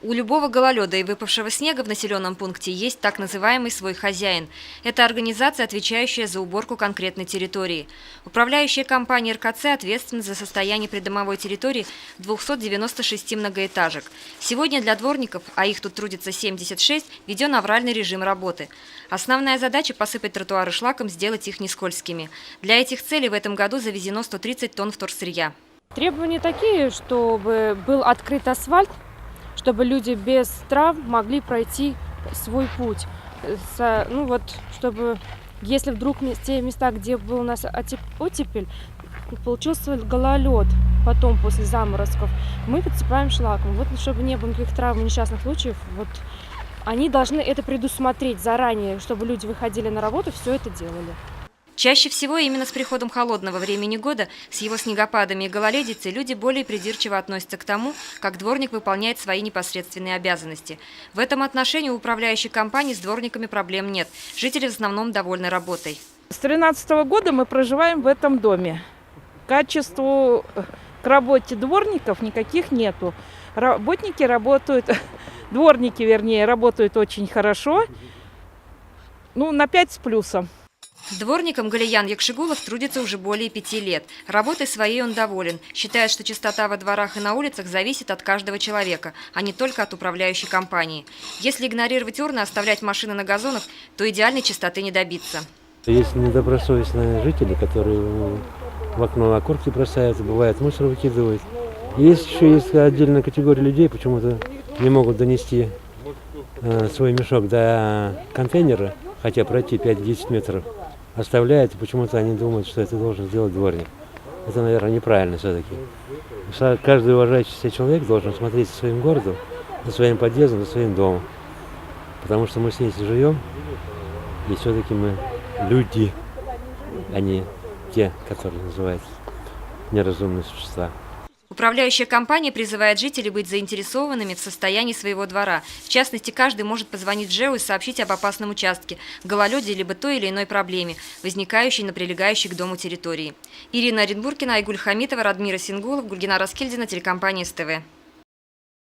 У любого гололеда и выпавшего снега в населенном пункте есть так называемый свой хозяин. Это организация, отвечающая за уборку конкретной территории. Управляющая компания РКЦ ответственна за состояние придомовой территории 296 многоэтажек. Сегодня для дворников, а их тут трудится 76, введен авральный режим работы. Основная задача – посыпать тротуары шлаком, сделать их нескользкими. Для этих целей в этом году завезено 130 тонн вторсырья. Требования такие, чтобы был открыт асфальт, чтобы люди без травм могли пройти свой путь. Чтобы, если вдруг те места, где был у нас оттепель, получился гололед, потом после заморозков, мы подсыпаем шлаком. Чтобы не было никаких травм и несчастных случаев, они должны это предусмотреть заранее, чтобы люди выходили на работу, все это делали. Чаще всего именно с приходом холодного времени года, с его снегопадами и гололедицей, люди более придирчиво относятся к тому, как дворник выполняет свои непосредственные обязанности. В этом отношении у управляющей компании с дворниками проблем нет. Жители в основном довольны работой. С 2013 года мы проживаем в этом доме. Качеству к работе дворников никаких нету. Дворники работают очень хорошо, на 5 с плюсом. Дворником Галиян Якшигулов трудится уже более 5 лет. Работой своей он доволен. Считает, что чистота во дворах и на улицах зависит от каждого человека, а не только от управляющей компании. Если игнорировать урны, оставлять машины на газонах, то идеальной чистоты не добиться. Есть недобросовестные жители, которые в окно окурки бросают, бывает мусор выкидывают. Есть отдельная категория людей, почему-то не могут донести свой мешок до контейнера, хотя пройти 5-10 метров. Оставляют, и почему-то они думают, что это должен сделать дворник. Это, наверное, неправильно все-таки. Каждый уважающий себя человек должен смотреть за своим городом, за своим подъездом, за своим домом. Потому что мы здесь живем, и все-таки мы люди, а не те, которые называются неразумные существа. Управляющая компания призывает жителей быть заинтересованными в состоянии своего двора. В частности, каждый может позвонить в ЖЭУ и сообщить об опасном участке, гололеде либо той или иной проблеме, возникающей на прилегающей к дому территории. Ирина Оренбургина, Айгуль Хамитова, Радмира Сингулов, Гульгина Раскильдина, телекомпания СТВ.